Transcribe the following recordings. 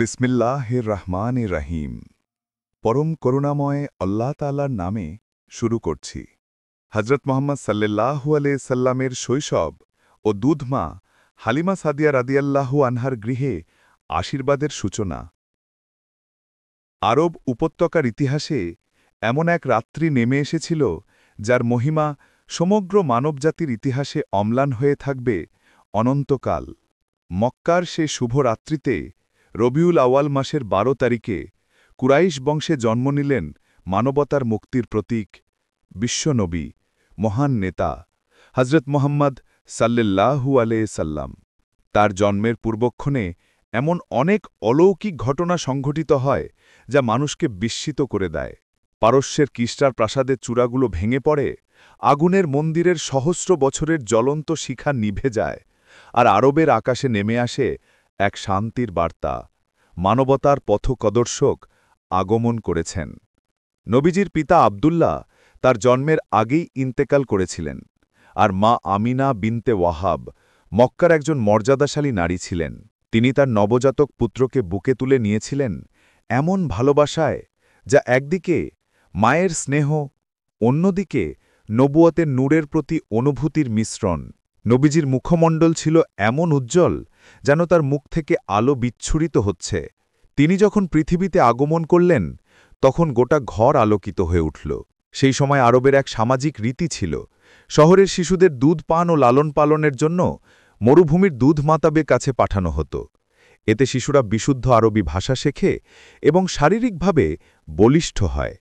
বিসমিল্লাহির রহমানির রহিম। পরম করুণাময় আল্লাহ তাআলার নামে শুরু করছি। হজরত মুহাম্মদ সাল্লাল্লাহু আলাইহি সাল্লামের শৈশব ও দুধমা হালিমা সাদিয়া রাদিয়াল্লাহু আনহার গৃহে আশীর্বাদের সূচনা। আরব উপত্যকার ইতিহাসে এমন এক রাত্রি নেমে এসেছিল যার মহিমা সমগ্র মানবজাতির ইতিহাসে অম্লান হয়ে থাকবে অনন্তকাল। মক্কার সে শুভ রাত্রিতে রবিউল আওয়াল মাসের ১২ তারিখে কুরাইশ বংশে জন্ম নিলেন মানবতার মুক্তির প্রতীক, বিশ্বনবী, মহান নেতা হজরত মুহাম্মদ সাল্লাল্লাহু আলাইহি সাল্লাম। তার জন্মের পূর্বক্ষণে এমন অনেক অলৌকিক ঘটনা সংঘটিত হয় যা মানুষকে বিস্মিত করে দেয়। পারস্যের কিসরার প্রাসাদের চূড়াগুলো ভেঙে পড়ে, আগুনের মন্দিরের সহস্র বছরের জ্বলন্ত শিখা নিভে যায়, আর আরবের আকাশে নেমে আসে এক শান্তির বার্তা। মানবতার পথপ্রদর্শক আগমন করেছেন। নবীজির পিতা আবদুল্লাহ তার জন্মের আগেই ইন্তেকাল করেছিলেন, আর মা আমিনা বিনতে ওয়াহাব মক্কার একজন মর্যাদাশালী নারী ছিলেন। তিনি তার নবজাতক পুত্রকে বুকে তুলে নিয়েছিলেন এমন ভালোবাসায় যা একদিকে মায়ের স্নেহ, অন্যদিকে নবুয়তের নূরের প্রতি অনুভূতির মিশ্রণ। নবীজির মুখমণ্ডল ছিল এমন উজ্জ্বল যেন তার মুখ থেকে আলো বিচ্ছুরিত হচ্ছে। তিনি যখন পৃথিবীতে আগমন করলেন তখন গোটা ঘর আলোকিত হয়ে উঠল। সেই সময় আরবের এক সামাজিক রীতি ছিল, শহরের শিশুদের দুধ পান ও লালন পালনের জন্য মরুভূমির দুধ মাতাবে কাছে পাঠানো হতো। এতে শিশুরা বিশুদ্ধ আরবি ভাষা শেখে এবং শারীরিকভাবে বলিষ্ঠ হয়।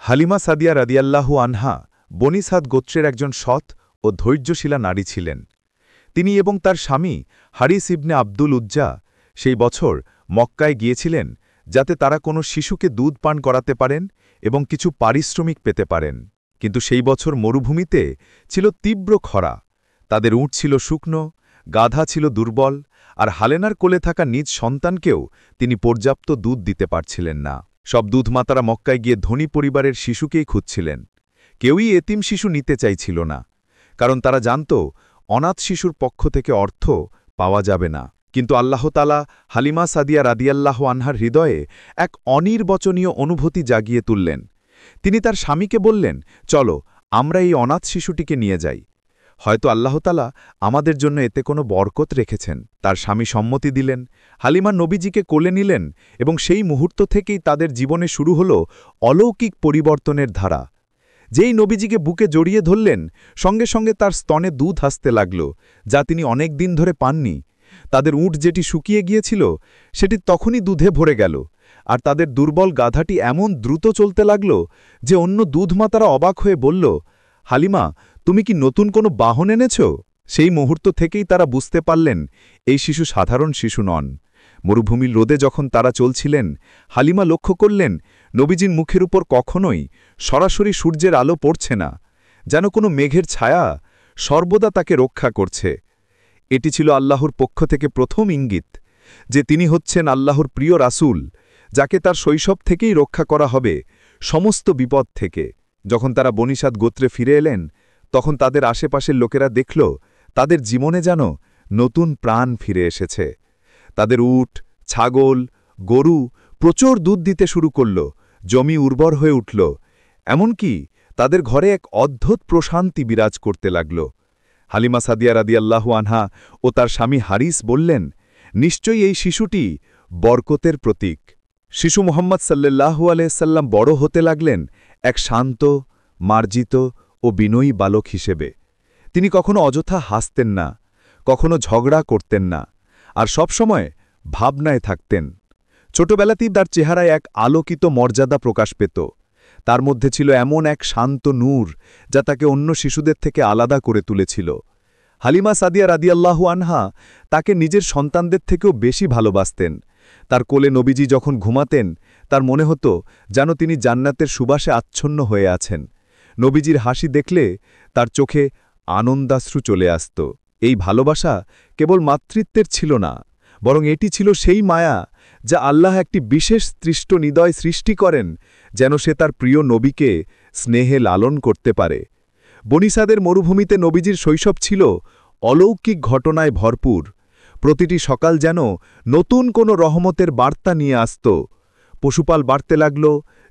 হালিমা সাদিয়া রাদিয়াল্লাহু আনহা বনি সাদ গোত্রের একজন সৎ ও ধৈর্যশীলা নারী ছিলেন। তিনি এবং তার স্বামী হারিস ইবনে আব্দুল উজ্জা সেই বছর মক্কায় গিয়েছিলেন যাতে তারা কোনো শিশুকে দুধ পান করাতে পারেন এবং কিছু পারিশ্রমিক পেতে পারেন। কিন্তু সেই বছর মরুভূমিতে ছিল তীব্র খরা, তাদের উট ছিল শুকনো, গাধা ছিল দুর্বল, আর হালেনার কোলে থাকা নিজ সন্তানকেও তিনি পর্যাপ্ত দুধ দিতে পারছিলেন না। সব দুধমাতারা মক্কায় গিয়ে ধনী পরিবারের শিশুকেই খুঁজছিলেন। কেউই এতিম শিশু নিতে চাইছিল না, কারণ তারা জানত অনাথ শিশুর পক্ষ থেকে অর্থ পাওয়া যাবে না। কিন্তু আল্লাহ তাআলা হালিমা সাদিয়া রাদিয়াল্লাহু আনহার হৃদয়ে এক অনির্বচনীয় অনুভূতি জাগিয়ে তুললেন। তিনি তার স্বামীকে বললেন, চলো আমরা এই অনাথ শিশুটিকে নিয়ে যাই, হয়তো আল্লাহ তাআলা আমাদের জন্য এতে কোনো বরকত রেখেছেন। তার স্বামী সম্মতি দিলেন। হালিমা নবীজিকে কোলে নিলেন এবং সেই মুহূর্ত থেকেই তাদের জীবনে শুরু হল অলৌকিক পরিবর্তনের ধারা। যেই নবীজিকে বুকে জড়িয়ে ধরলেন, সঙ্গে সঙ্গে তার স্তনে দুধ আসতে লাগল, যা তিনি অনেক দিন ধরে পাননি। তাদের উট যেটি শুকিয়ে গিয়েছিল সেটি তখনই দুধে ভরে গেল, আর তাদের দুর্বল গাধাটি এমন দ্রুত চলতে লাগল যে অন্য দুধমাতারা অবাক হয়ে বলল, হালিমা, তুমি কি নতুন কোনো বাহন এনেছ? সেই মুহূর্ত থেকেই তারা বুঝতে পারলেন এই শিশু সাধারণ শিশু নন। মরুভূমির রোদে যখন তারা চলছিলেন, হালিমা লক্ষ্য করলেন নবীজির মুখের উপর কখনোই সরাসরি সূর্যের আলো পড়ছে না, যেন কোনো মেঘের ছায়া সর্বদা তাকে রক্ষা করছে। এটি ছিল আল্লাহর পক্ষ থেকে প্রথম ইঙ্গিত যে তিনি হচ্ছেন আল্লাহর প্রিয় রাসূল, যাকে তার শৈশব থেকেই রক্ষা করা হবে সমস্ত বিপদ থেকে। যখন তারা বনি সাদ গোত্রে ফিরে এলেন, তখন তাদের আশেপাশের লোকেরা দেখল তাদের জীবনে যেন নতুন প্রাণ ফিরে এসেছে। তাদের উট, ছাগল, গরু প্রচুর দুধ দিতে শুরু করল, জমি উর্বর হয়ে উঠল, এমনকি তাদের ঘরে এক অদ্ভুত প্রশান্তি বিরাজ করতে লাগল। হালিমা সাদিয়া রাদিয়াল্লাহু আনহা ও তার স্বামী হারিস বললেন, নিশ্চয়ই এই শিশুটি বরকতের প্রতীক। শিশু মুহাম্মদ সাল্লাল্লাহু আলাইহি সাল্লাম বড় হতে লাগলেন এক শান্ত, মার্জিত ও বিনয়ী বালক হিসেবে। তিনি কখনো অযথা হাসতেন না, কখনো ঝগড়া করতেন না, আর সবসময় ভাবনায় থাকতেন। ছোটবেলাতেই তার চেহারায় এক আলোকিত মর্যাদা প্রকাশ পেত। তার মধ্যে ছিল এমন এক শান্ত নূর যা তাকে অন্য শিশুদের থেকে আলাদা করে তুলেছিল। হালিমা সাদিয়া রাদিয়াল্লাহু আনহা তাকে নিজের সন্তানদের থেকেও বেশি ভালোবাসতেন। তার কোলে নবীজি যখন ঘুমাতেন, তার মনে হতো যেন তিনি জান্নাতের সুবাসে আচ্ছন্ন হয়ে আছেন। নবীজির হাসি দেখলে তার চোখে আনন্দাশ্রু চলে আসত। এই ভালোবাসা কেবল মাতৃত্বের ছিল না, বরং এটি ছিল সেই মায়া যা আল্লাহ একটি বিশেষ তৃষ্ট হৃদয় সৃষ্টি করেন যেন সে তার প্রিয় নবীকে স্নেহে লালন করতে পারে। বনি সাদের মরুভূমিতে নবীজির শৈশব ছিল অলৌকিক ঘটনায় ভরপুর। প্রতিটি সকাল যেন নতুন কোনো রহমতের বার্তা নিয়ে আসত। পশুপাল বাড়তে লাগল,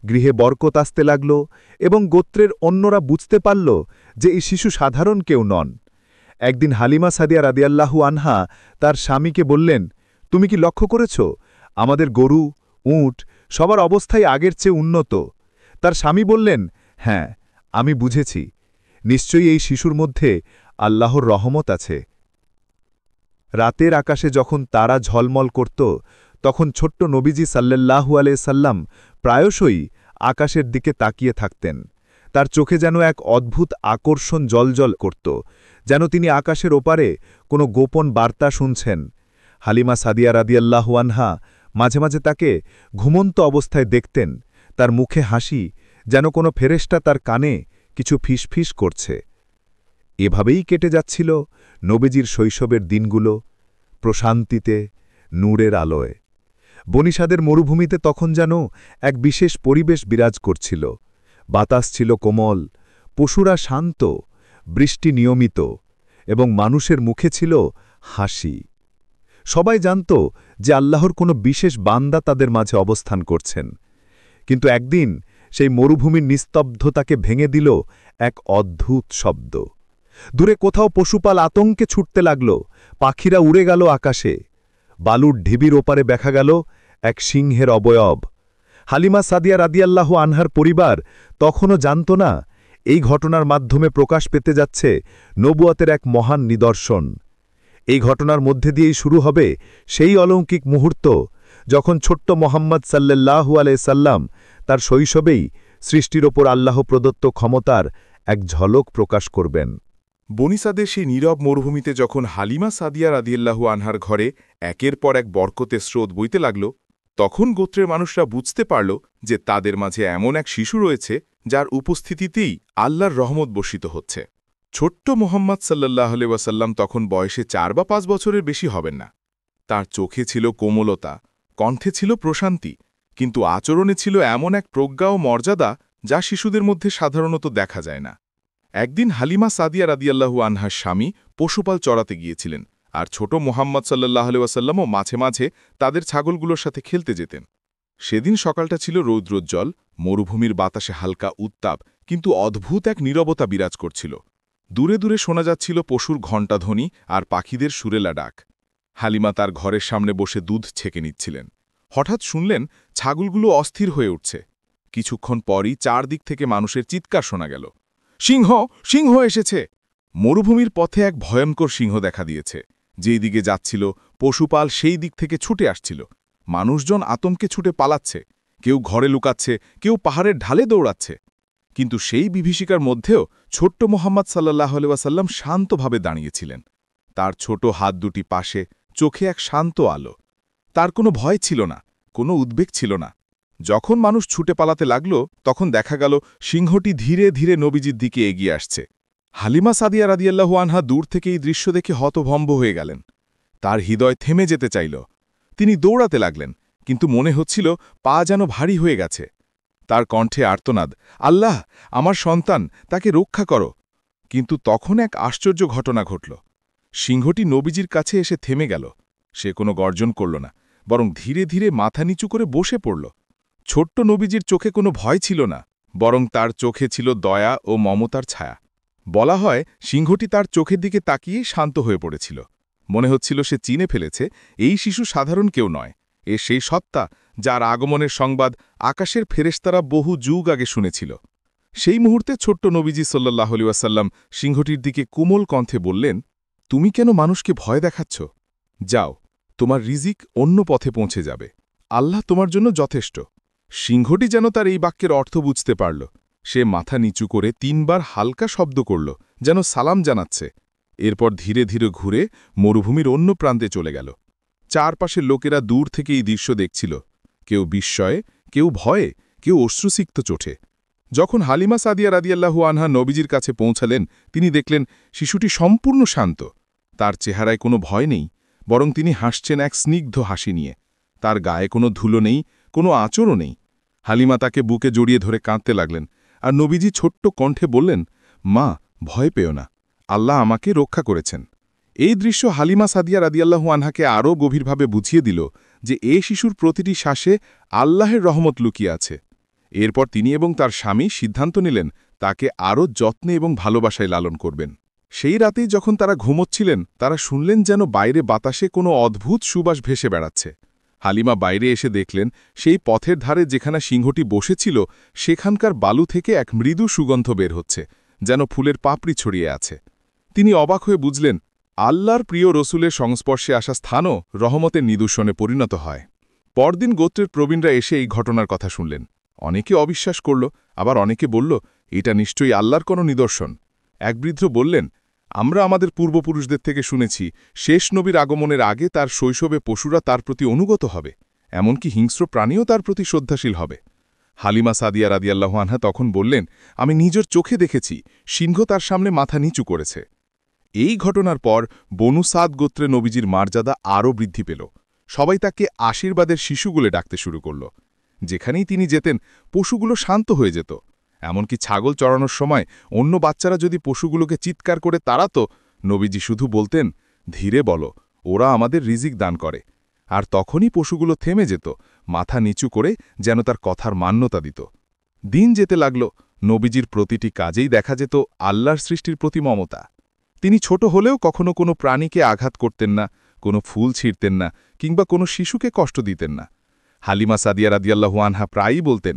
গৃহে বরকত আসতে লাগল, এবং গোত্রের অন্যরা বুঝতে পারল যে এই শিশু সাধারণ কেউ নন। একদিন হালিমা সাদিয়া রাদিয়াল্লাহু আনহা তার স্বামীকে বললেন, তুমি কি লক্ষ্য করেছ আমাদের গরু, উট সবার অবস্থায় আগের চেয়ে উন্নত? তার স্বামী বললেন, হ্যাঁ, আমি বুঝেছি, নিশ্চয়ই এই শিশুর মধ্যে আল্লাহর রহমত আছে। রাতের আকাশে যখন তারা ঝলমল করত, তখন ছোট্ট নবীজি সাল্লাল্লাহু আলাইহি সাল্লাম প্রায়শই আকাশের দিকে তাকিয়ে থাকতেন। তার চোখে যেন এক অদ্ভুত আকর্ষণ জ্বলজ্বল করত, যেন তিনি আকাশের ওপারে কোনো গোপন বার্তা শুনছেন। হালিমা সাদিয়া রাদিয়াল্লাহু আনহা মাঝে মাঝে তাকে ঘুমন্ত অবস্থায় দেখতেন, তার মুখে হাসি, যেন কোনো ফেরেশতা তার কানে কিছু ফিসফিস করছে। এভাবেই কেটে যাচ্ছিল নবীজির শৈশবের দিনগুলো, প্রশান্তিতে, নূরের আলোয়। বনিসাদের মরুভূমিতে তখন যেন এক বিশেষ পরিবেশ বিরাজ করছিল। বাতাস ছিল কোমল, পশুরা শান্ত, বৃষ্টি নিয়মিত, এবং মানুষের মুখে ছিল হাসি। সবাই জানত যে আল্লাহর কোনো বিশেষ বান্দা তাদের মাঝে অবস্থান করছেন। কিন্তু একদিন সেই মরুভূমির নিস্তব্ধতাকে ভেঙে দিল এক অদ্ভুত শব্দ। দূরে কোথাও পশুপাল আতঙ্কে ছুটতে লাগল, পাখিরা উড়ে গেল আকাশে। বালুর ঢিবির ওপারে দেখা গেল এক সিংহের অবয়ব। হালিমা সাদিয়া রাদিয়াল্লাহু আনহার পরিবার তখনও জানত না এই ঘটনার মাধ্যমে প্রকাশ পেতে যাচ্ছে নবুয়তের এক মহান নিদর্শন। এই ঘটনার মধ্যে দিয়েই শুরু হবে সেই অলৌকিক মুহূর্ত যখন ছোট্ট মোহাম্মদ সাল্লাল্লাহু আলাইহি সাল্লাম তার শৈশবেই সৃষ্টির ওপর আল্লাহ প্রদত্ত ক্ষমতার এক ঝলক প্রকাশ করবেন। বনিসাদের সেই নীরব মরুভূমিতে যখন হালিমা সাদিয়া রাদিয়াল্লাহু আনহার ঘরে একের পর এক বরকতের স্রোত বইতে লাগল, তখন গোত্রের মানুষরা বুঝতে পারল যে তাদের মাঝে এমন এক শিশু রয়েছে যার উপস্থিতিতেই আল্লাহর রহমত বর্ষিত হচ্ছে। ছোট্ট মোহাম্মদ সাল্লাল্লাহু আলাইহি ওয়াসাল্লাম তখন বয়সে 4 বা 5 বছরের বেশি হবেন না। তার চোখে ছিল কোমলতা, কণ্ঠে ছিল প্রশান্তি, কিন্তু আচরণে ছিল এমন এক প্রজ্ঞা ও মর্যাদা যা শিশুদের মধ্যে সাধারণত দেখা যায় না। একদিন হালিমা সাদিয়া রাদিয়াল্লাহু আনহার স্বামী পশুপাল চড়াতে গিয়েছিলেন, আর ছোট মোহাম্মদ সাল্লাল্লাহু আলাইহি ওয়াসাল্লামও মাঝে মাঝে তাদের ছাগলগুলোর সাথে খেলতে যেতেন। সেদিন সকালটা ছিল রৌদ্রোজ্জ্বল, মরুভূমির বাতাসে হালকা উত্তাপ, কিন্তু অদ্ভুত এক নীরবতা বিরাজ করছিল। দূরে দূরে শোনা যাচ্ছিল পশুর ঘণ্টাধ্বনি আর পাখিদের সুরেলা ডাক। হালিমা তার ঘরের সামনে বসে দুধ ছেঁকে নিচ্ছিলেন। হঠাৎ শুনলেন ছাগলগুলো অস্থির হয়ে উঠছে। কিছুক্ষণ পরই চারদিক থেকে মানুষের চিৎকার শোনা গেল, সিংহ, সিংহ এসেছে! মরুভূমির পথে এক ভয়ঙ্কর সিংহ দেখা দিয়েছে। যেই দিকে যাচ্ছিল পশুপাল সেই দিক থেকে ছুটে আসছিল। মানুষজন আতঙ্কে ছুটে পালাচ্ছে, কেউ ঘরে লুকাচ্ছে, কেউ পাহাড়ের ঢালে দৌড়াচ্ছে। কিন্তু সেই বিভীষিকার মধ্যেও ছোট্ট মোহাম্মদ সাল্লাল্লাহু আলাইহি ওয়াসাল্লাম শান্তভাবে দাঁড়িয়েছিলেন। তার ছোট হাত দুটি পাশে, চোখে এক শান্ত আলো। তার কোনো ভয় ছিল না, কোনো উদ্বেগ ছিল না। যখন মানুষ ছুটে পালাতে লাগল, তখন দেখা গেল সিংহটি ধীরে ধীরে নবীজির দিকে এগিয়ে আসছে। হালিমা সাদিয়া রাদিয়াল্লাহু আনহা দূর থেকে এই দৃশ্য দেখে হতভম্ব হয়ে গেলেন। তার হৃদয় থেমে যেতে চাইল। তিনি দৌড়াতে লাগলেন, কিন্তু মনে হচ্ছিল পা যেন ভারী হয়ে গেছে। তার কণ্ঠে আর্তনাদ, আল্লাহ, আমার সন্তান, তাকে রক্ষা করো। কিন্তু তখন এক আশ্চর্য ঘটনা ঘটল। সিংহটি নবীজির কাছে এসে থেমে গেল। সে কোনো গর্জন করল না, বরং ধীরে ধীরে মাথা নিচু করে বসে পড়ল। ছোট্ট নবীজির চোখে কোনো ভয় ছিল না, বরং তার চোখে ছিল দয়া ও মমতার ছায়া। বলা হয় সিংহটি তার চোখের দিকে তাকিয়েই শান্ত হয়ে পড়েছিল। মনে হচ্ছিল সে চিনে ফেলেছে এই শিশু সাধারণ কেউ নয়, এ সেই সত্তা যার আগমনের সংবাদ আকাশের ফেরেশতারা বহু যুগ আগে শুনেছিল। সেই মুহূর্তে ছোট্ট নবীজি সাল্লাল্লাহু আলাইহি ওয়াসাল্লাম সিংহটির দিকে কোমল কণ্ঠে বললেন, তুমি কেন মানুষকে ভয় দেখাচ্ছ? যাও, তোমার রিজিক অন্য পথে পৌঁছে যাবে। আল্লাহ তোমার জন্য যথেষ্ট। সিংহটি যেন তার এই বাক্যের অর্থ বুঝতে পারল। সে মাথা নিচু করে 3 বার হালকা শব্দ করল, যেন সালাম জানাচ্ছে। এরপর ধীরে ধীরে ঘুরে মরুভূমির অন্য প্রান্তে চলে গেল। চারপাশের লোকেরা দূর থেকে এই দৃশ্য দেখছিল, কেউ বিস্ময়ে, কেউ ভয়ে, কেউ অশ্রুসিক্ত চোখে। যখন হালিমা সাদিয়া রাদিয়াল্লাহু আনহা নবীজির কাছে পৌঁছালেন, তিনি দেখলেন শিশুটি সম্পূর্ণ শান্ত। তার চেহারায় কোনো ভয় নেই, বরং তিনি হাসছেন এক স্নিগ্ধ হাসি নিয়ে। তার গায়ে কোনো ধুলো নেই, কোনো আঁচড়ও নেই। হালিমা তাকে বুকে জড়িয়ে ধরে কাঁদতে লাগলেন, আর নবীজি ছোট্ট কণ্ঠে বললেন, মা, ভয় পেও না, আল্লাহ আমাকে রক্ষা করেছেন। এই দৃশ্য হালিমা সাদিয়া রাদিয়াল্লাহু আনহাকে আরও গভীরভাবে বুঝিয়ে দিল যে এ শিশুর প্রতিটি শ্বাসে আল্লাহের রহমত লুকিয়ে আছে। এরপর তিনি এবং তার স্বামী সিদ্ধান্ত নিলেন তাকে আরও যত্নে এবং ভালোবাসায় লালন করবেন। সেই রাতেই যখন তারা ঘুমোচ্ছিলেন তারা শুনলেন যেন বাইরে বাতাসে কোনো অদ্ভুত সুবাস ভেসে বেড়াচ্ছে। হালিমা বাইরে এসে দেখলেন সেই পথের ধারে যেখানে সিংহটি বসেছিল সেখানকার বালু থেকে এক মৃদু সুগন্ধ বের হচ্ছে, যেন ফুলের পাপড়ি ছড়িয়ে আছে। তিনি অবাক হয়ে বুঝলেন আল্লাহর প্রিয় রসুলের সংস্পর্শে আসা স্থানও রহমতের নিদর্শনে পরিণত হয়। পরদিন গোত্রের প্রবীণরা এসে এই ঘটনার কথা শুনলেন। অনেকে অবিশ্বাস করল, আবার অনেকে বলল এটা নিশ্চয়ই আল্লাহর কোনো নিদর্শন। এক বৃদ্ধ বললেন, আমরা আমাদের পূর্বপুরুষদের থেকে শুনেছি শেষ নবীর আগমনের আগে তার শৈশবে পশুরা তার প্রতি অনুগত হবে, এমনকি হিংস্র প্রাণীও তার প্রতি শ্রদ্ধাশীল হবে। হালিমা সাদিয়া রাদিয়াল্লাহু আনহা তখন বললেন, আমি নিজের চোখে দেখেছি সিংহ তার সামনে মাথা নিচু করেছে। এই ঘটনার পর বনু সাদ গোত্রে নবীজির মর্যাদা আরও বৃদ্ধি পেল। সবাই তাকে আশীর্বাদের শিশুগুলো ডাকতে শুরু করল। যেখানেই তিনি যেতেন পশুগুলো শান্ত হয়ে যেত। এমনকি ছাগল চড়ানোর সময় অন্য বাচ্চারা যদি পশুগুলোকে চিৎকার করে তাড়াত, নবীজি শুধু বলতেন, ধীরে বলো, ওরা আমাদের রিজিক দান করে। আর তখনই পশুগুলো থেমে যেত, মাথা নিচু করে যেন তার কথার মান্যতা দিত। দিন যেতে লাগল, নবীজির প্রতিটি কাজেই দেখা যেত আল্লাহর সৃষ্টির প্রতি মমতা। তিনি ছোট হলেও কখনো কোনো প্রাণীকে আঘাত করতেন না, কোনো ফুল ছিঁড়তেন না, কিংবা কোনো শিশুকে কষ্ট দিতেন না। হালিমা সাদিয়া রাদিয়াল্লাহু আনহা প্রায়ই বলতেন,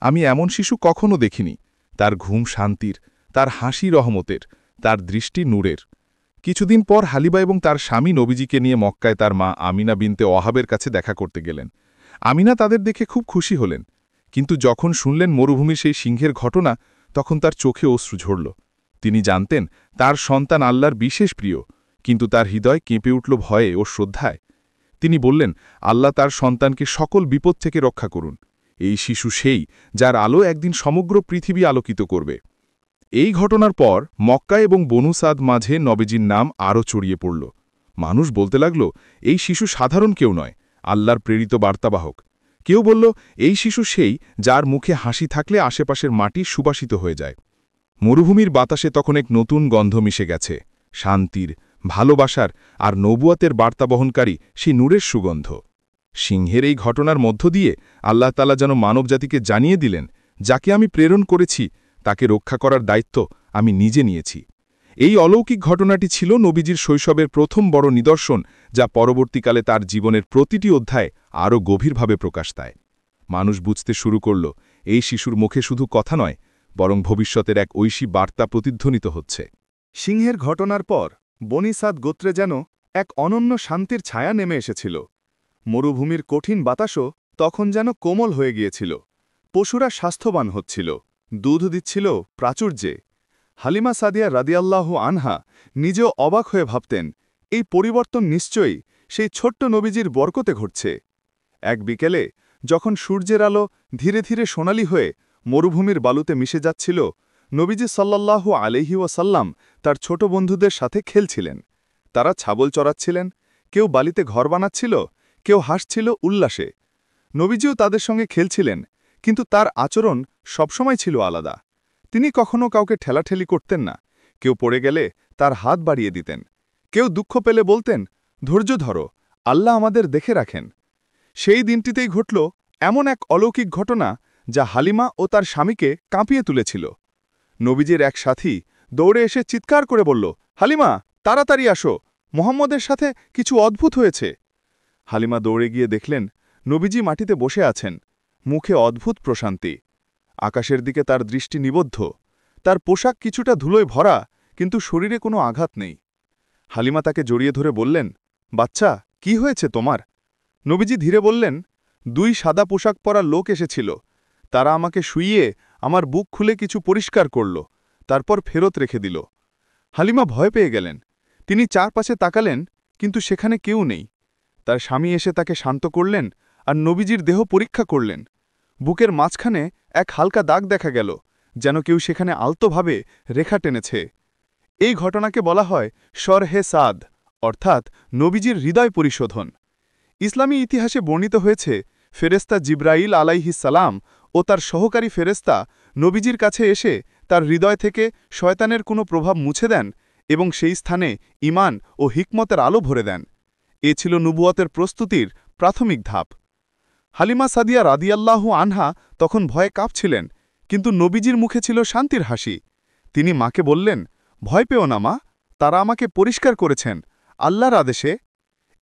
আমি এমন শিশু কখনো দেখিনি। তার ঘুম শান্তির, তার হাসি রহমতের, তার দৃষ্টি নূরের। কিছুদিন পর হালিবা এবং তার স্বামী নবীজিকে নিয়ে মক্কায় তার মা আমিনা বিনতে ওয়াহাবের কাছে দেখা করতে গেলেন। আমিনা তাদের দেখে খুব খুশি হলেন, কিন্তু যখন শুনলেন মরুভূমির সেই সিংহের ঘটনা তখন তার চোখে অশ্রু ঝরল। তিনি জানতেন তার সন্তান আল্লাহর বিশেষ প্রিয়, কিন্তু তার হৃদয় কেঁপে উঠল ভয়ে ও শ্রদ্ধায়। তিনি বললেন, আল্লাহ তার সন্তানকে সকল বিপদ থেকে রক্ষা করুন। এই শিশু সেই যার আলো একদিন সমগ্র পৃথিবী আলোকিত করবে। এই ঘটনার পর মক্কা এবং বনু সাদ মাঝে নবীজির নাম আরও ছড়িয়ে পড়ল। মানুষ বলতে লাগল, এই শিশু সাধারণ কেউ নয়, আল্লাহর প্রেরিত বার্তাবাহক। কেউ বলল, এই শিশু সেই যার মুখে হাসি থাকলে আশেপাশের মাটি সুবাসিত হয়ে যায়। মরুভূমির বাতাসে তখন এক নতুন গন্ধ মিশে গেছে, শান্তির, ভালোবাসার আর নবুয়াতের বার্তা বহনকারী সেই নূরের সুগন্ধ। সিংহের এই ঘটনার মধ্য দিয়ে আল্লাহ তাআলা যেন মানবজাতিকে জানিয়ে দিলেন, যাকে আমি প্রেরণ করেছি তাকে রক্ষা করার দায়িত্ব আমি নিজে নিয়েছি। এই অলৌকিক ঘটনাটি ছিল নবীজির শৈশবের প্রথম বড় নিদর্শন, যা পরবর্তীকালে তার জীবনের প্রতিটি অধ্যায় আরও গভীরভাবে প্রকাশ দেয়। মানুষ বুঝতে শুরু করল, এই শিশুর মুখে শুধু কথা নয়, বরং ভবিষ্যতের এক ঐশী বার্তা প্রতিধ্বনিত হচ্ছে। সিংহের ঘটনার পর বনি সাদ গোত্রে যেন এক অনন্য শান্তির ছায়া নেমে এসেছিল। মরুভূমির কঠিন বাতাসও তখন যেন কোমল হয়ে গিয়েছিল। পশুরা স্বাস্থ্যবান হচ্ছিল, দুধ দিচ্ছিল প্রাচুর্যে। হালিমা সাদিয়া রাদিয়াল্লাহু আনহা নিজেও অবাক হয়ে ভাবতেন, এই পরিবর্তন নিশ্চয়ই সেই ছোট্ট নবীজির বরকতে ঘটছে। এক বিকেলে যখন সূর্যের আলো ধীরে ধীরে সোনালি হয়ে মরুভূমির বালুতে মিশে যাচ্ছিল, নবীজি সাল্লাল্লাহু আলাইহি ওয়াসাল্লাম তার ছোট বন্ধুদের সাথে খেলছিলেন। তারা ছাগল চড়াচ্ছিলেন, কেউ বালিতে ঘর বানাচ্ছিল, কেউ হাসছিল উল্লাসে। নবীজিও তাদের সঙ্গে খেলছিলেন, কিন্তু তার আচরণ সবসময় ছিল আলাদা। তিনি কখনো কাউকে ঠেলাঠেলি করতেন না। কেউ পড়ে গেলে তার হাত বাড়িয়ে দিতেন, কেউ দুঃখ পেলে বলতেন, ধৈর্য ধরো, আল্লাহ আমাদের দেখে রাখেন। সেই দিনটিতেই ঘটল এমন এক অলৌকিক ঘটনা যা হালিমা ও তার স্বামীকে কাঁপিয়ে তুলেছিল। নবীজির এক সাথী দৌড়ে এসে চিৎকার করে বলল, হালিমা, তাড়াতাড়ি আসো, মুহাম্মদের সাথে কিছু অদ্ভুত হয়েছে। হালিমা দৌড়ে গিয়ে দেখলেন নবীজি মাটিতে বসে আছেন, মুখে অদ্ভুত প্রশান্তি। আকাশের দিকে তার দৃষ্টি নিবদ্ধ। তার পোশাক কিছুটা ধুলোয় ভরা, কিন্তু শরীরে কোনো আঘাত নেই। হালিমা তাকে জড়িয়ে ধরে বললেন, বাচ্চা, কি হয়েছে তোমার? নবীজি ধীরে বললেন, দুই সাদা পোশাক পরা লোক এসেছিল। তারা আমাকে শুইয়ে আমার বুক খুলে কিছু পরিষ্কার করল, তারপর ফেরত রেখে দিল। হালিমা ভয় পেয়ে গেলেন। তিনি চারপাশে তাকালেন, কিন্তু সেখানে কেউ নেই। তার স্বামী এসে তাকে শান্ত করলেন আর নবীজির দেহ পরীক্ষা করলেন। বুকের মাঝখানে এক হালকা দাগ দেখা গেল, যেন কেউ সেখানে আলতোভাবে রেখা টেনেছে। এই ঘটনাকে বলা হয় শরহে সাদ, অর্থাৎ নবীজির হৃদয় পরিশোধন। ইসলামী ইতিহাসে বর্ণিত হয়েছে, ফেরেস্তা জিব্রাইল আলাইহিস সালাম ও তার সহকারী ফেরেস্তা নবীজির কাছে এসে তার হৃদয় থেকে শয়তানের কোনো প্রভাব মুছে দেন এবং সেই স্থানে ঈমান ও হিকমতের আলো ভরে দেন। এ ছিল নবুয়তের প্রস্তুতির প্রাথমিক ধাপ। হালিমা সাদিয়া রাদিয়াল্লাহু আনহা তখন ভয়ে কাঁপছিলেন, কিন্তু নবীজির মুখে ছিল শান্তির হাসি। তিনি মাকে বললেন, ভয় পেও না মা, তারা আমাকে পরিষ্কার করেছেন আল্লাহর আদেশে।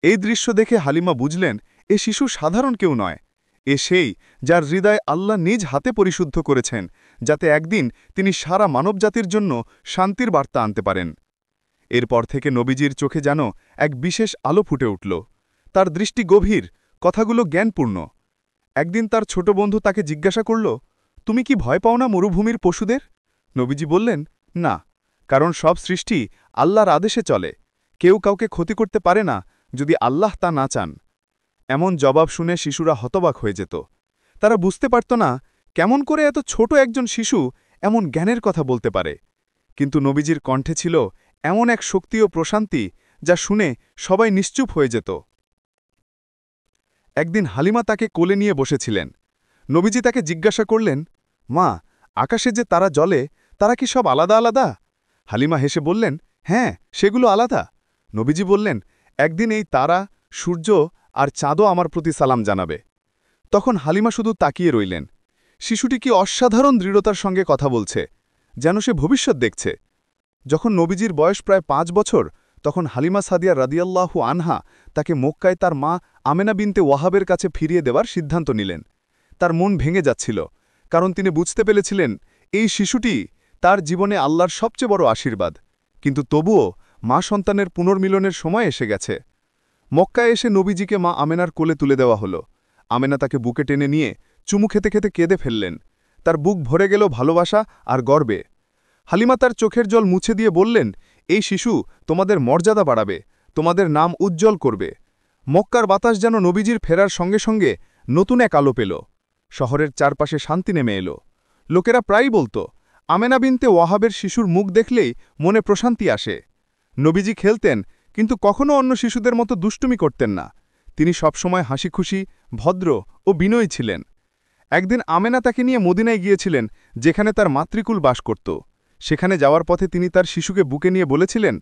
এই দৃশ্য দেখে হালিমা বুঝলেন এ শিশু সাধারণ কেউ নয়, এ সেই যার হৃদয় আল্লাহ নিজ হাতে পরিশুদ্ধ করেছেন, যাতে একদিন তিনি সারা মানবজাতির জন্য শান্তির বার্তা আনতে পারেন। এরপর থেকে নবীজির চোখে যেন এক বিশেষ আলো ফুটে উঠল। তার দৃষ্টি গভীর, কথাগুলো জ্ঞানপূর্ণ। একদিন তার ছোট বন্ধু তাকে জিজ্ঞাসা করল, তুমি কি ভয় পাও না মরুভূমির পশুদের? নবীজি বললেন, না, কারণ সব সৃষ্টি আল্লাহর আদেশে চলে, কেউ কাউকে ক্ষতি করতে পারে না যদি আল্লাহ তা না চান। এমন জবাব শুনে শিশুরা হতবাক হয়ে যেত। তারা বুঝতে পারত না কেমন করে এত ছোট একজন শিশু এমন জ্ঞানের কথা বলতে পারে। কিন্তু নবীজির কণ্ঠে ছিল এমন এক শক্তি ও প্রশান্তি যা শুনে সবাই নিশ্চুপ হয়ে যেত। একদিন হালিমা তাকে কোলে নিয়ে বসেছিলেন। নবীজি তাকে জিজ্ঞাসা করলেন, মা, আকাশে যে তারা জ্বলে, তারা কি সব আলাদা আলাদা? হালিমা হেসে বললেন, হ্যাঁ, সেগুলো আলাদা। নবীজি বললেন, একদিন এই তারা, সূর্য আর চাঁদও আমার প্রতি সালাম জানাবে। তখন হালিমা শুধু তাকিয়ে রইলেন। শিশুটি কি অসাধারণ দৃঢ়তার সঙ্গে কথা বলছে, যেন সে ভবিষ্যৎ দেখছে। যখন নবীজির বয়স প্রায় 5 বছর, তখন হালিমা সাদিয়া রাদিয়াল্লাহু আনহা তাকে মক্কায় তার মা আমেনা বিনতে ওয়াহাবের কাছে ফিরিয়ে দেওয়ার সিদ্ধান্ত নিলেন। তার মন ভেঙে যাচ্ছিল, কারণ তিনি বুঝতে পেরেছিলেন এই শিশুটি তার জীবনে আল্লাহর সবচেয়ে বড় আশীর্বাদ। কিন্তু তবুও মা সন্তানের পুনর্মিলনের সময় এসে গেছে। মক্কায় এসে নবীজিকে মা আমেনার কোলে তুলে দেওয়া হলো। আমেনা তাকে বুকে টেনে নিয়ে চুমু খেতে খেতে কেঁদে ফেললেন। তার বুক ভরে গেল ভালোবাসা আর গর্বে। হালিমা তার চোখের জল মুছে দিয়ে বললেন, এই শিশু তোমাদের মর্যাদা বাড়াবে, তোমাদের নাম উজ্জ্বল করবে। মক্কার বাতাস যেন নবীজির ফেরার সঙ্গে সঙ্গে নতুন এক আলো পেল। শহরের চারপাশে শান্তি নেমে এলো। লোকেরা প্রায়ই বলত, আমেনা বিনতে ওয়াহাবের শিশুর মুখ দেখলেই মনে প্রশান্তি আসে। নবীজি খেলতেন, কিন্তু কখনও অন্য শিশুদের মতো দুষ্টুমি করতেন না। তিনি সবসময় হাসিখুশি, ভদ্র ও বিনয়ী ছিলেন। একদিন আমেনা তাকে নিয়ে মদিনায় গিয়েছিলেন, যেখানে তার মাতৃকুল বাস করত। সেখানে যাওয়ার পথে তিনি তার শিশুকে বুকে নিয়ে বলেছিলেন,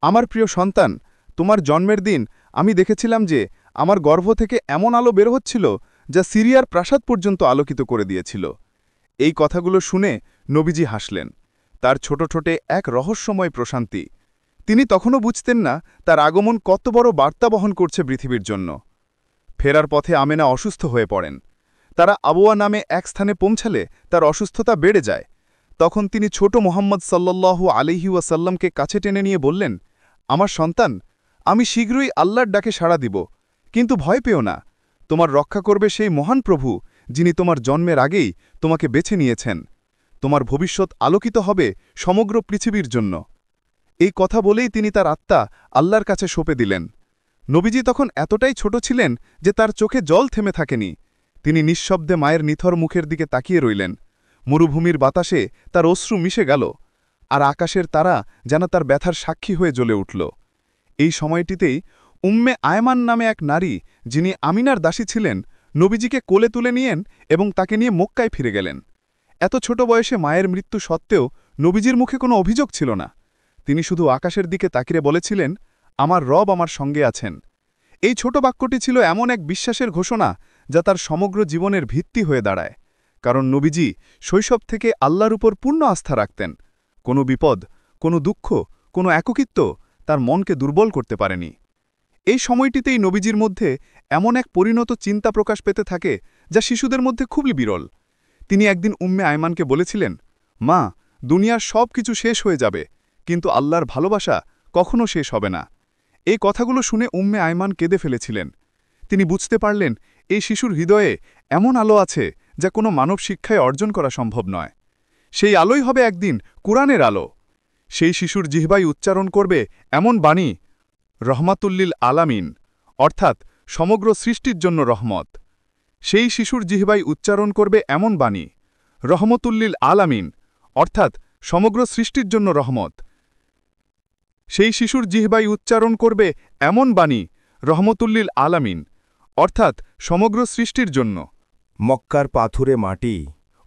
আমার প্রিয় সন্তান, তোমার জন্মের দিন আমি দেখেছিলাম যে আমার গর্ভ থেকে এমন আলো বের হচ্ছিল যা সিরিয়ার প্রাসাদ পর্যন্ত আলোকিত করে দিয়েছিল। এই কথাগুলো শুনে নবীজি হাসলেন। তার ছোট ছোটে এক রহস্যময় প্রশান্তি। তিনি তখনও বুঝতেন না তার আগমন কত বড় বার্তা বহন করছে পৃথিবীর জন্য। ফেরার পথে আমেনা অসুস্থ হয়ে পড়েন। তারা আবওয়া নামে এক স্থানে পৌঁছালে তার অসুস্থতা বেড়ে যায়। তখন তিনি ছোট মোহাম্মদ সাল্লাল্লাহু আলাইহি ওয়াসাল্লামকে কাছে টেনে নিয়ে বললেন, আমার সন্তান, আমি শীঘ্রই আল্লাহর ডাকে সাড়া দিব, কিন্তু ভয় পেও না। তোমার রক্ষা করবে সেই মহান প্রভু, যিনি তোমার জন্মের আগেই তোমাকে বেছে নিয়েছেন। তোমার ভবিষ্যৎ আলোকিত হবে সমগ্র পৃথিবীর জন্য। এই কথা বলেই তিনি তার আত্মা আল্লাহর কাছে সঁপে দিলেন। নবীজি তখন এতটাই ছোট ছিলেন যে তার চোখে জল থেমে থাকেনি। তিনি নিঃশব্দে মায়ের নিথর মুখের দিকে তাকিয়ে রইলেন। মরুভূমির বাতাসে তার অশ্রু মিশে গেল, আর আকাশের তারা যেন তার ব্যথার সাক্ষী হয়ে জ্বলে উঠল। এই সময়টিতেই উম্মে আয়মান নামে এক নারী, যিনি আমিনার দাসী ছিলেন, নবীজিকে কোলে তুলে নিয়েন এবং তাকে নিয়ে মক্কায় ফিরে গেলেন। এত ছোট বয়সে মায়ের মৃত্যু সত্ত্বেও নবীজির মুখে কোনো অভিযোগ ছিল না। তিনি শুধু আকাশের দিকে তাকিয়ে বলেছিলেন, আমার রব আমার সঙ্গে আছেন। এই ছোট বাক্যটি ছিল এমন এক বিশ্বাসের ঘোষণা যা তার সমগ্র জীবনের ভিত্তি হয়ে দাঁড়ায়। কারণ নবীজি শৈশব থেকে আল্লাহর উপর পূর্ণ আস্থা রাখতেন। কোনো বিপদ, কোনো দুঃখ, কোনো একাকিত্ব তার মনকে দুর্বল করতে পারেনি। এই সময়টিতেই নবীজির মধ্যে এমন এক পরিণত চিন্তা প্রকাশ পেতে থাকে যা শিশুদের মধ্যে খুবই বিরল। তিনি একদিন উম্মে আয়মানকে বলেছিলেন, মা, দুনিয়ার সব কিছু শেষ হয়ে যাবে, কিন্তু আল্লাহর ভালোবাসা কখনো শেষ হবে না। এই কথাগুলো শুনে উম্মে আয়মান কেঁদে ফেলেছিলেন। তিনি বুঝতে পারলেন এই শিশুর হৃদয়ে এমন আলো আছে যা কোনো মানব শিক্ষায় অর্জন করা সম্ভব নয়। সেই আলোই হবে একদিন কুরআনের আলো। সেই শিশুর জিহ্বায় উচ্চারণ করবে এমন বাণী, রহমাতুল্লিল আলামিন, অর্থাৎ সমগ্র সৃষ্টির জন্য রহমত। সেই শিশুর জিহ্বায় উচ্চারণ করবে এমন বাণী, রহমতুল্লিল আলামিন, অর্থাৎ সমগ্র সৃষ্টির জন্য রহমত। সেই শিশুর জিহ্বায় উচ্চারণ করবে এমন বাণী, রহমতুল্লিল আলামিন, অর্থাৎ সমগ্র সৃষ্টির জন্য। মক্কার পাথুরে মাটি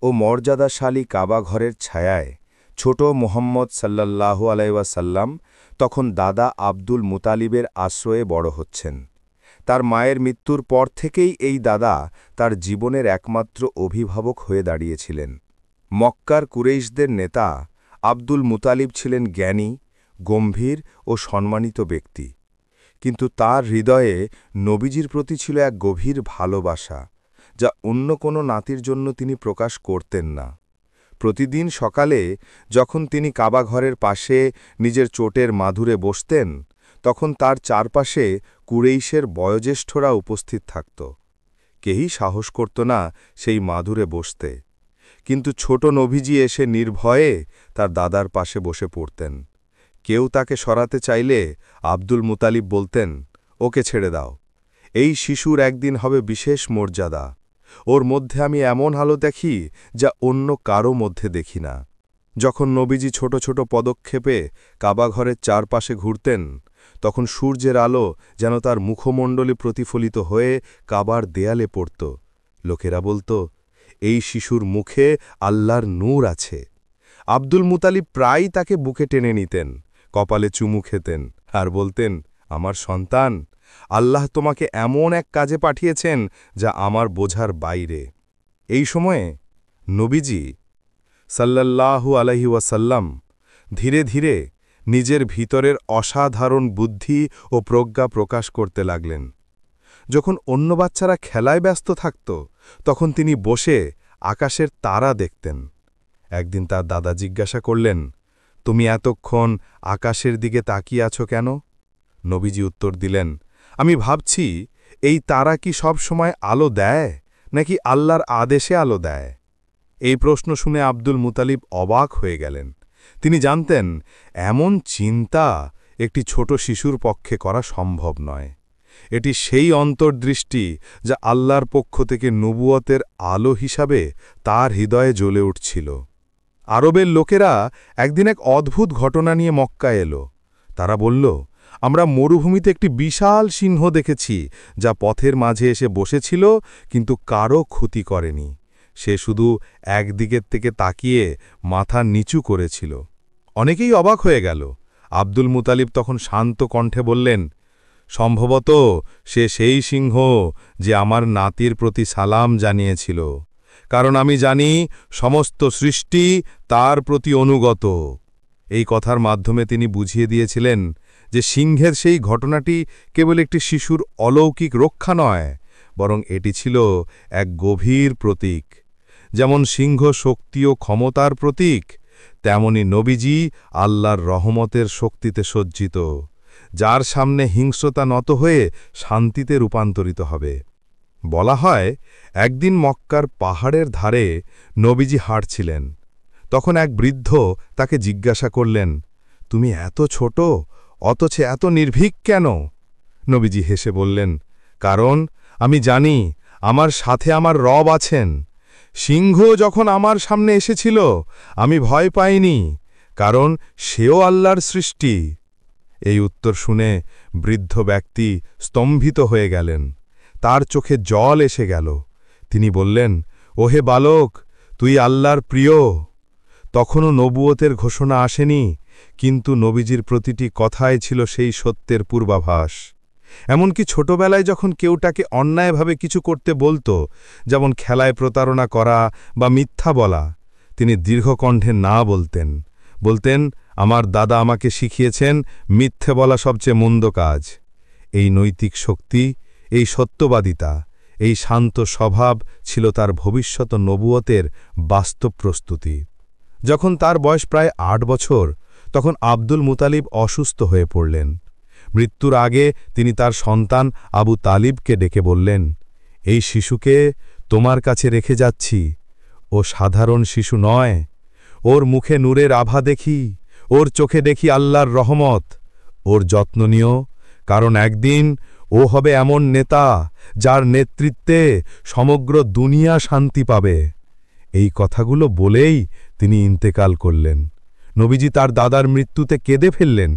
ও মর্যাদাশালী কাবা ঘরের ছায়ায় ছোট মোহাম্মদ সাল্লাল্লাহু আলাইহি ওয়াসাল্লাম তখন দাদা আব্দুল মুতালিবের আশ্রয়ে বড় হচ্ছেন। তার মায়ের মৃত্যুর পর থেকেই এই দাদা তার জীবনের একমাত্র অভিভাবক হয়ে দাঁড়িয়েছিলেন। মক্কার কুরেইশদের নেতা আব্দুল মুতালিব ছিলেন জ্ঞানী, গম্ভীর ও সম্মানিত ব্যক্তি, কিন্তু তার হৃদয়ে নবীজির প্রতি ছিল এক গভীর ভালোবাসা, যা অন্য কোনো নাতির জন্য তিনি প্রকাশ করতেন না। প্রতিদিন সকালে যখন তিনি কাবাঘরের পাশে নিজের চোটের মাধুরে বসতেন, তখন তার চারপাশে কুরেইশের বয়োজ্যেষ্ঠরা উপস্থিত থাকত। কেহই সাহস করত না সেই মাধুরে বসতে, কিন্তু ছোট নবীজি এসে নির্ভয়ে তার দাদার পাশে বসে পড়তেন। কেউ তাকে সরাতে চাইলে আব্দুল মুতালিব বলতেন, ওকে ছেড়ে দাও, এই শিশুর একদিন হবে বিশেষ মর্যাদা, ওর মধ্যে আমি এমন আলো দেখি যা অন্য কারো মধ্যে দেখি না। যখন নবীজি ছোট ছোট পদক্ষেপে কাবাঘরের চারপাশে ঘুরতেন, তখন সূর্যের আলো যেন তার মুখমণ্ডলে প্রতিফলিত হয়ে কাবার দেয়ালে পড়ত। লোকেরা বলত, এই শিশুর মুখে আল্লাহর নূর আছে। আব্দুল মুতালিব প্রায়ই তাকে বুকে টেনে নিতেন, কপালে চুমু খেতেন আর বলতেন, আমার সন্তান, আল্লাহ তোমাকে এমন এক কাজে পাঠিয়েছেন যা আমার বোঝার বাইরে। এই সময়ে নবীজি সাল্লাল্লাহু আলাইহি ওয়াসাল্লাম ধীরে ধীরে নিজের ভিতরের অসাধারণ বুদ্ধি ও প্রজ্ঞা প্রকাশ করতে লাগলেন। যখন অন্য বাচ্চারা খেলায় ব্যস্ত থাকত, তখন তিনি বসে আকাশের তারা দেখতেন। একদিন তার দাদা জিজ্ঞাসা করলেন, তুমি এতক্ষণ আকাশের দিকে তাকিয়ে আছো কেন? নবীজি উত্তর দিলেন, আমি ভাবছি এই তারা কি সব সময় আলো দেয় নাকি আল্লাহর আদেশে আলো দেয়? এই প্রশ্ন শুনে আব্দুল মুতালিব অবাক হয়ে গেলেন। তিনি জানতেন এমন চিন্তা একটি ছোট শিশুর পক্ষে করা সম্ভব নয়। এটি সেই অন্তর্দৃষ্টি যা আল্লাহর পক্ষ থেকে নবুয়তের আলো হিসাবে তার হৃদয়ে জ্বলে উঠছিল। আরবের লোকেরা একদিন এক অদ্ভুত ঘটনা নিয়ে মক্কায় এলো। তারা বলল, আমরা মরুভূমিতে একটি বিশাল সিংহ দেখেছি, যা পথের মাঝে এসে বসেছিল কিন্তু কারও ক্ষতি করেনি। সে শুধু একদিকের থেকে তাকিয়ে মাথা নিচু করেছিল। অনেকেই অবাক হয়ে গেল। আব্দুল মুতালিব তখন শান্ত কণ্ঠে বললেন, সম্ভবত সে সেই সিংহ যে আমার নাতির প্রতি সালাম জানিয়েছিল, কারণ আমি জানি সমস্ত সৃষ্টি তার প্রতি অনুগত। এই কথার মাধ্যমে তিনি বুঝিয়ে দিয়েছিলেন যে সিংহের সেই ঘটনাটি কেবল একটি শিশুর অলৌকিক রক্ষা নয়, বরং এটি ছিল এক গভীর প্রতীক। যেমন সিংহ শক্তি ও ক্ষমতার প্রতীক, তেমনি নবীজি আল্লাহর রহমতের শক্তিতে সজ্জিত, যার সামনে হিংস্রতা নত হয়ে শান্তিতে রূপান্তরিত হবে। বলা হয়, একদিন মক্কার পাহাড়ের ধারে নবীজি হাঁটছিলেন। তখন এক বৃদ্ধ তাকে জিজ্ঞাসা করলেন, তুমি এত ছোট অথচ এত নির্ভীক কেন? নবীজি হেসে বললেন, কারণ আমি জানি আমার সাথে আমার রব আছেন। সিংহ যখন আমার সামনে এসেছিল আমি ভয় পাইনি, কারণ সেও আল্লাহর সৃষ্টি। এই উত্তর শুনে বৃদ্ধ ব্যক্তি স্তম্ভিত হয়ে গেলেন। তার চোখে জল এসে গেল। তিনি বললেন, ওহে বালক, তুই আল্লাহর প্রিয়। তখনও নবুয়তের ঘোষণা আসেনি, কিন্তু নবীজির প্রতিটি কথায় ছিল সেই সত্যের পূর্বাভাস। এমনকি ছোটবেলায় যখন কেউ তাকে অন্যায়ভাবে কিছু করতে বলতো, যেমন খেলায় প্রতারণা করা বা মিথ্যা বলা, তিনি দীর্ঘকণ্ঠে না বলতেন। বলতেন, আমার দাদা আমাকে শিখিয়েছেন মিথ্যে বলা সবচেয়ে মন্দ কাজ। এই নৈতিক শক্তি, এই সত্যবাদিতা, এই শান্ত স্বভাব ছিল তার ভবিষ্যৎ নবুয়তের বাস্তব প্রস্তুতি। যখন তার বয়স প্রায় ৮ বছর, তখন আব্দুল মুতালিব অসুস্থ হয়ে পড়লেন। মৃত্যুর আগে তিনি তার সন্তান আবু তালিবকে ডেকে বললেন, এই শিশুকে তোমার কাছে রেখে যাচ্ছি। ও সাধারণ শিশু নয়, ওর মুখে নূরের আভা দেখি, ওর চোখে দেখি আল্লাহর রহমত। ওর যত্ন নিও, কারণ একদিন ও হবে এমন নেতা যার নেতৃত্বে সমগ্র দুনিয়া শান্তি পাবে। এই কথাগুলো বলেই তিনি ইন্তেকাল করলেন। নবীজি তার দাদার মৃত্যুতে কেঁদে ফেললেন,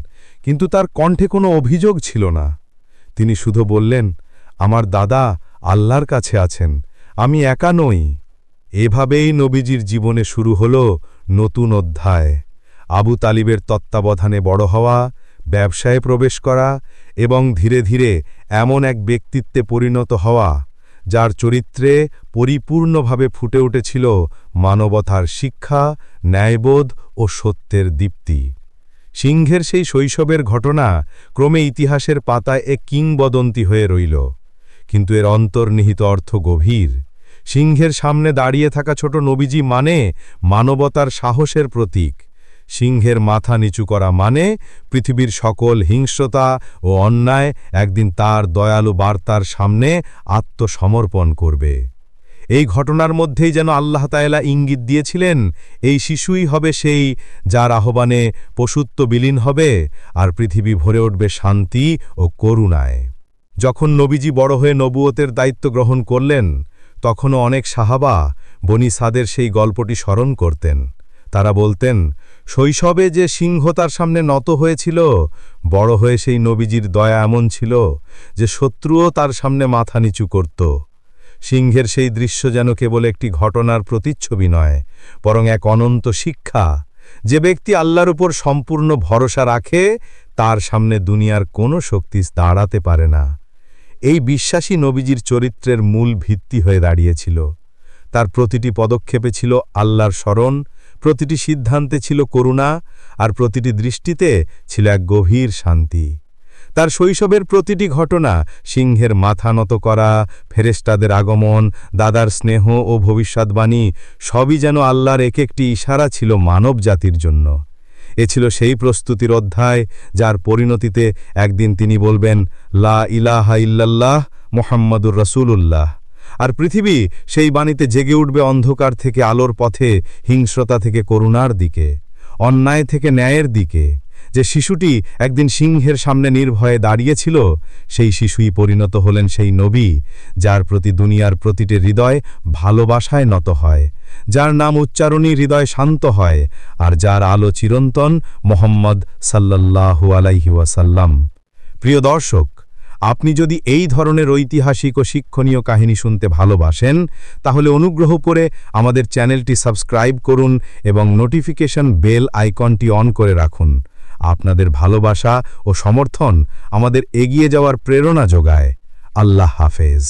কিন্তু তার কণ্ঠে কোনো অভিযোগ ছিল না। তিনি শুধু বললেন, আমার দাদা আল্লাহর কাছে আছেন, আমি একা নই। এভাবেই নবীজির জীবনে শুরু হল নতুন অধ্যায়। আবু তালিবের তত্ত্বাবধানে বড় হওয়া, ব্যবসায়ে প্রবেশ করা এবং ধীরে ধীরে এমন এক ব্যক্তিত্বে পরিণত হওয়া যার চরিত্রে পরিপূর্ণভাবে ফুটে উঠেছিল মানবতার শিক্ষা, ন্যায়বোধ ও সত্যের দীপ্তি। সিংহের সেই শৈশবের ঘটনা ক্রমে ইতিহাসের পাতায় এক কিংবদন্তি হয়ে রইল, কিন্তু এর অন্তর্নিহিত অর্থ গভীর। সিংহের সামনে দাঁড়িয়ে থাকা ছোট নবীজি মানে মানবতার সাহসের প্রতীক। সিংহের মাথা নিচু করা মানে পৃথিবীর সকল হিংস্রতা ও অন্যায় একদিন তার দয়ালু বার্তার সামনে আত্মসমর্পণ করবে। এই ঘটনার মধ্যেই যেন আল্লাহ তাআলা ইঙ্গিত দিয়েছিলেন, এই শিশুই হবে সেই যার আহ্বানে পশুত্ব বিলীন হবে আর পৃথিবী ভরে উঠবে শান্তি ও করুণায়। যখন নবীজি বড় হয়ে নবুয়তের দায়িত্ব গ্রহণ করলেন, তখনও অনেক সাহাবা বনি সাদের সেই গল্পটি স্মরণ করতেন। তারা বলতেন, শৈশবে যে সিংহ তার সামনে নত হয়েছিল, বড় হয়ে সেই নবীজির দয়া এমন ছিল যে শত্রুও তার সামনে মাথা নিচু করত। সিংহের সেই দৃশ্য যেন কেবল একটি ঘটনার প্রতিচ্ছবি নয়, বরং এক অনন্ত শিক্ষা। যে ব্যক্তি আল্লাহর উপর সম্পূর্ণ ভরসা রাখে, তার সামনে দুনিয়ার কোনো শক্তি দাঁড়াতে পারে না। এই বিশ্বাসী নবীজির চরিত্রের মূল ভিত্তি হয়ে দাঁড়িয়েছিল। তার প্রতিটি পদক্ষেপে ছিল আল্লাহর স্মরণ, প্রতিটি সিদ্ধান্তে ছিল করুণা, আর প্রতিটি দৃষ্টিতে ছিল এক গভীর শান্তি। তার শৈশবের প্রতিটি ঘটনা, সিংহের মাথা নত করা, ফেরেশতাদের আগমন, দাদার স্নেহ ও ভবিষ্যদ্বাণী, সবই যেন আল্লাহর এক একটি ইশারা ছিল মানব জাতির জন্য। এ ছিল সেই প্রস্তুতির অধ্যায় যার পরিণতিতে একদিন তিনি বলবেন, লা ইলাহা ইল্লাল্লাহ মুহাম্মাদুর রাসূলুল্লাহ। আর পৃথিবী সেই বাণীতে জেগে উঠবে অন্ধকার থেকে আলোর পথে, হিংস্রতা থেকে করুণার দিকে, অন্যায় থেকে ন্যায়ের দিকে। যে শিশুটি একদিন সিংহের সামনে নির্ভয়ে দাঁড়িয়েছিল, সেই শিশুই পরিণত হলেন সেই নবী যার প্রতি দুনিয়ার প্রতিটি হৃদয় ভালোবাসায় নত হয়, যার নাম উচ্চারণই হৃদয় শান্ত হয়, আর যার আলো চিরন্তন, মোহাম্মদ সাল্লাল্লাহু আলাইহি ওয়াসাল্লাম। প্রিয় দর্শক, আপনি যদি এই ধরনের ঐতিহাসিক ও শিক্ষণীয় কাহিনী শুনতে ভালোবাসেন, তাহলে অনুগ্রহ করে আমাদের চ্যানেলটি সাবস্ক্রাইব করুন এবং নোটিফিকেশন বেল আইকনটি অন করে রাখুন। আপনাদের ভালোবাসা ও সমর্থন আমাদের এগিয়ে যাওয়ার প্রেরণা যোগায়। আল্লাহ হাফেজ।